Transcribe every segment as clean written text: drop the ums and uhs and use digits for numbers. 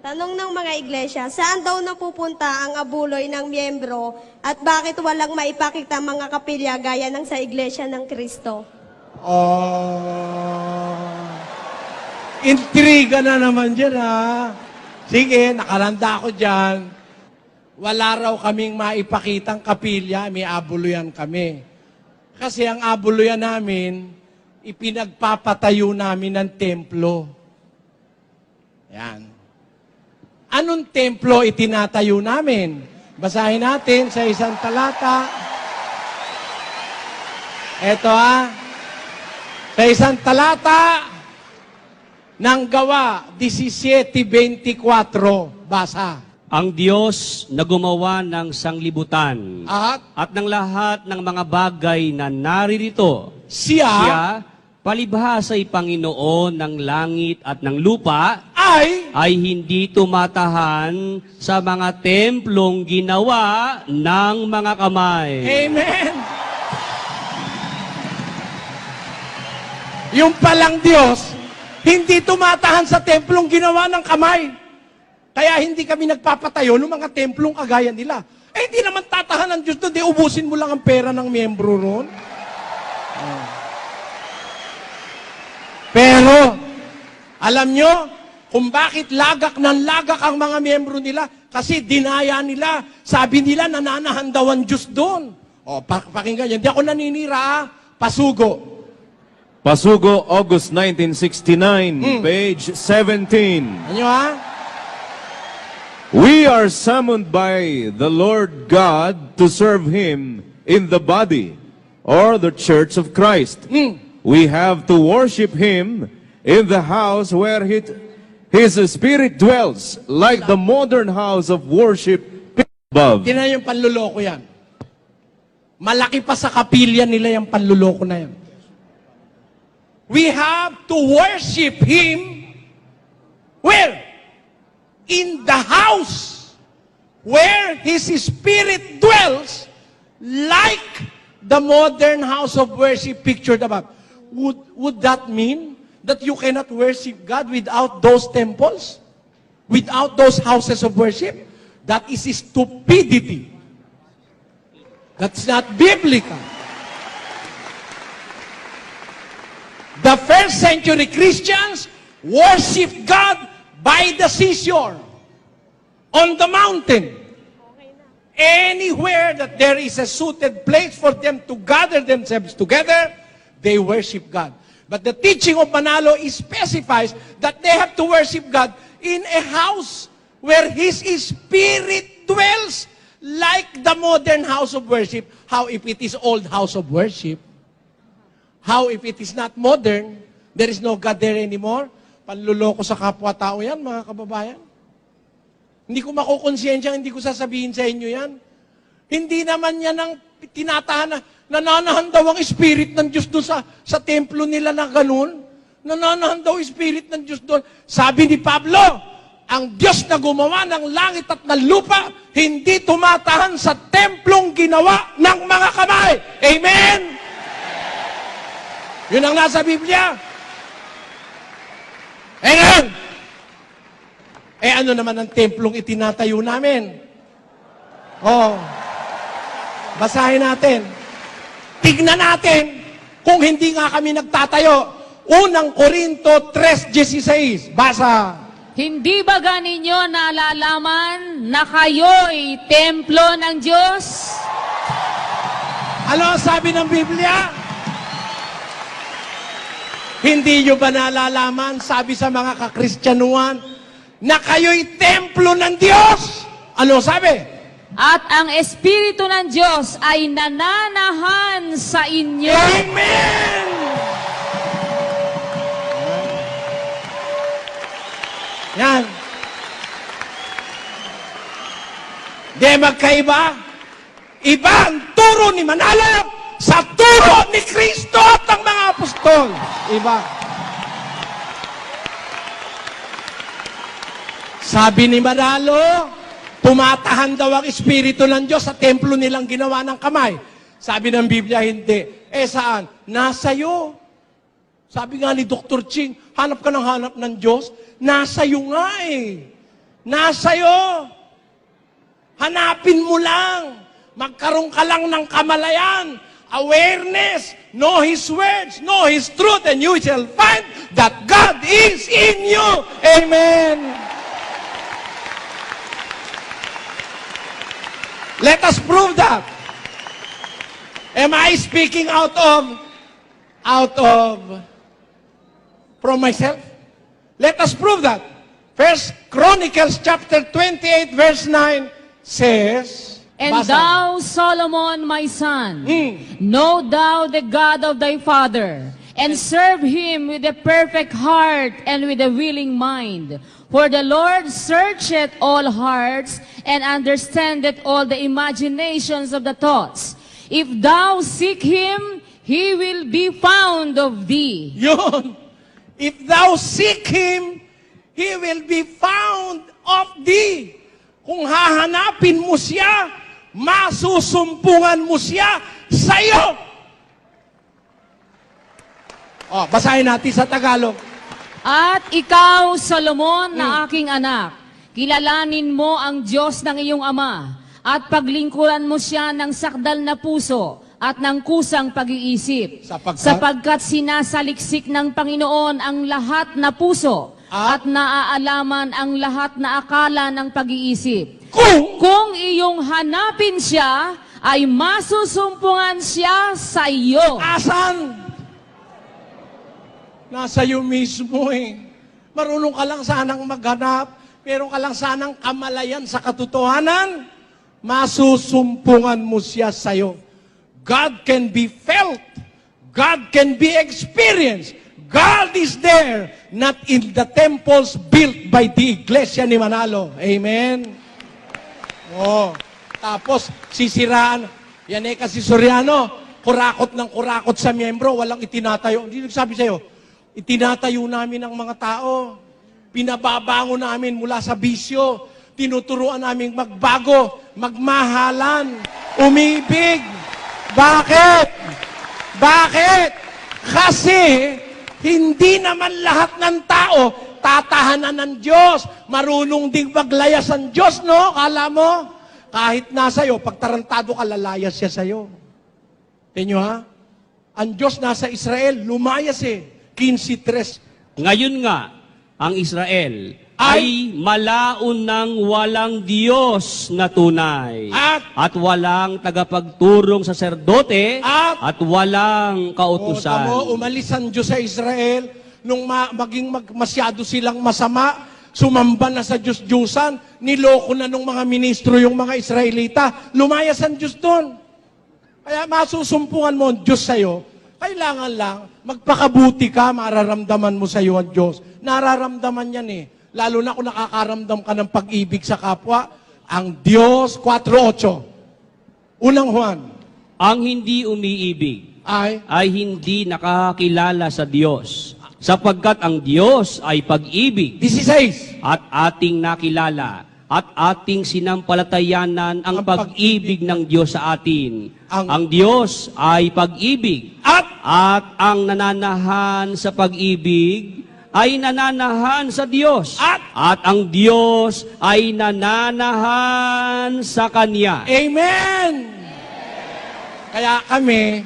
Tanong ng mga iglesia, saan daw napupunta ang abuloy ng miyembro at bakit walang maipakita mga kapilya gaya ng sa iglesia ng Kristo? Intriga na naman dyan, ha? Sige, nakalanda ako dyan. Wala raw kaming maipakitang kapilya, may abuluyan kami. Kasi ang abuluyan namin, ipinagpapatayo namin ng templo. Yan. Anong templo itinatayo namin? Basahin natin sa isang talata. Eto, sa isang talata ng Gawa 17:24. Basa. Ang Diyos na gumawa ng sanglibutan at ng lahat ng mga bagay na naririto, Siya, palibhasa'y Panginoon ng langit at ng lupa, ay hindi tumatahan sa mga templong ginawa ng mga kamay. Amen! Yung palang Diyos, hindi tumatahan sa templong ginawa ng kamay. Kaya hindi kami nagpapatayo ng mga templong kagaya nila. Eh, hindi naman tatahan ng Diyos doon. Di ubusin mo lang ang pera ng miyembro ron. Pero, alam nyo, kung bakit lagak ng lagak ang mga miyembro nila? Kasi dinaya nila. Sabi nila, nananahan daw ang Diyos doon. O, pakinggan yan. Hindi ako naninira, Pasugo. Pasugo, August 1969, page 17. Ano We are summoned by the Lord God to serve Him in the body, or the church of Christ. We have to worship Him in the house where His Spirit dwells, like the modern house of worship above. Tinan yung panluloko yan. Malaki pa sa kapilya nila yung panluloko na yan. We have to worship Him where? In the house where His Spirit dwells, like the modern house of worship pictured above. Would that mean that you cannot worship God without those temples? Without those houses of worship? That is stupidity. That's not biblical. The first century Christians worshiped God by the seashore, on the mountain. Anywhere that there is a suited place for them to gather themselves together, they worship God. But the teaching of Manalo specifies that they have to worship God in a house where His Spirit dwells, like the modern house of worship. How if it is old house of worship? How if it is not modern? There is no God there anymore? Panluloko sa kapwa-tao yan, mga kababayan. Hindi ko makukonsensya, hindi ko sasabihin sa inyo yan. Hindi naman yan ang tinatahan na nananahan daw ang Spirit ng Diyos doon sa templo nila na ganun. Nananahan daw ang Spirit ng Diyos doon. Sabi ni Pablo, ang Diyos na gumawa ng langit at ng lupa, hindi tumatahan sa templong ginawa ng mga kamay. Amen? Yun ang nasa Biblia. Ngayon, ano naman ang templong itinatayo namin? Basahin natin. Tignan natin kung hindi nga kami nagtatayo. Unang Korinto 3:16. Basa. Hindi ba ninyo nalalaman na kayo'y templo ng Diyos? Ano ang sabi ng Biblia? Hindi nyo ba nalalaman, sabi sa mga kakristyanuhan, na kayo'y templo ng Diyos? Ano sabi? At ang Espiritu ng Diyos ay nananahan sa inyo. Amen! Yan. Di magkaiba? Iba ang turo ni Manalo sa turo ni Kristo at ng mga apostol. Iba. Sabi ni Manalo, tumatahan daw ang Espiritu ng Diyos sa templo nilang ginawa ng kamay. Sabi ng Biblia, hindi. Saan? Nasa'yo. Sabi nga ni Dr. Ching, hanap ka ng hanap ng Diyos. Nasa'yo nga eh. Nasa'yo. Hanapin mo lang. Magkaroon ka lang ng kamalayan, awareness, know His words, know His truth, and you shall find that God is in you. Amen. Let us prove that. Am I speaking from myself? Let us prove that. First Chronicles chapter 28 verse 9 says, And basa. thou, Solomon, my son, know thou the God of thy father, and serve him with a perfect heart and with a willing mind. For the Lord searcheth all hearts, and understandeth all the imaginations of the thoughts. If thou seek him, he will be found of thee. Yun. If thou seek Him, He will be found of thee. Kung hahanapin mo siya, masusumpungan mo siya sa'yo. Basahin natin sa Tagalog. At ikaw, Solomon, na aking anak, kilalanin mo ang Diyos ng iyong ama, at paglingkuran mo siya ng sakdal na puso at ng kusang pag-iisip. Sapagkat sinasaliksik ng Panginoon ang lahat na puso at naaalaman ang lahat na akala ng pag-iisip. Kung iyong hanapin siya, ay masusumpungan siya sa iyo. Asan? Nasa iyo mismo eh. Marunong ka lang sanang maghanap, meron ka lang sanang kamalayan sa katotohanan, masusumpungan mo siya sa iyo. God can be felt. God can be experienced. God is there, not in the temples built by the Iglesia ni Manalo. Amen? Tapos, sisiraan. Yan eh kasi Soriano, kurakot ng kurakot sa miyembro, walang itinatayo. Hindi nagsabi sa'yo, itinatayo namin ang mga tao. Pinababango namin mula sa bisyo. Tinuturuan namin magbago, magmahalan, umibig. Bakit? Bakit? Kasi, hindi naman lahat ng tao tatahanan ng Diyos. Marunong ding maglayas ang Diyos, no? Kala mo? Kahit nasa iyo, pag tarantado ka, lalayas siya sa iyo. Tingnan ha? Ang Diyos nasa Israel, lumayas eh. 15:3. Ngayon nga, ang Israel ay malaon ng walang Diyos na tunay at walang tagapagturong saserdote at walang kautusan. Umalis ang Diyos sa Israel nung masyado silang masama, sumamba na sa Diyos-Diyusan, niloko na nung mga ministro yung mga Israelita, lumayas ang Diyos doon. Kaya masusumpungan mo ang Diyos sa'yo, kailangan lang, magpakabuti ka, mararamdaman mo sa'yo ang Diyos. Nararamdaman yan eh. Lalo na kung nakakaramdam ka ng pag-ibig sa kapwa, ang Diyos, 4:8. Unang Juan. Ang hindi umiibig ay hindi nakakilala sa Diyos, sapagkat ang Diyos ay pag-ibig. 16. At ating nakilala at ating sinampalatayanan ang pag-ibig ng Diyos sa atin. Ang Diyos ay pag-ibig. At ang nananahan sa pag-ibig ay nananahan sa Diyos. At ang Diyos ay nananahan sa Kanya. Amen! Kaya kami,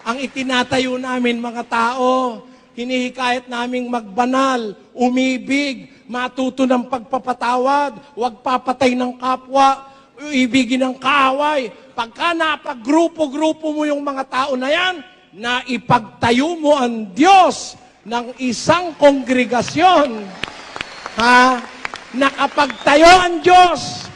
ang itinatayo namin mga tao, hinihikayat naming magbanal, umibig, matuto ng pagpapatawad, huwag papatay ng kapwa, ibigin ng kaaway. Pagka napag-grupo-grupo mo yung mga tao na yan, na ipagtayo mo ang Diyos ng isang kongregasyon. Nakapagtayo ang Diyos.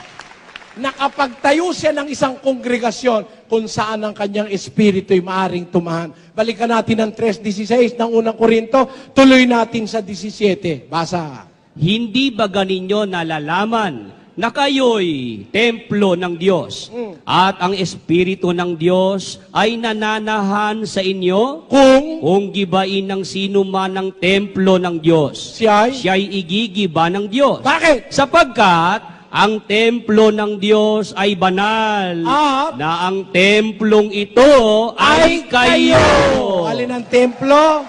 Nakapagtayo siya ng isang kongregasyon kung saan ang kanyang espiritu ay maaring tumahan. Balikan natin ang 3:16 ng unang Korinto. Tuloy natin sa 17. Basa. Hindi ba ganinyo nalalaman na kayo'y templo ng Diyos at ang Espiritu ng Diyos ay nananahan sa inyo? Kung gibain ng sino man ang templo ng Diyos, siya'y igigiba ng Diyos. Bakit? Sapagkat ang templo ng Diyos ay banal, na ang templong ito ay kayo. Alin ang templo?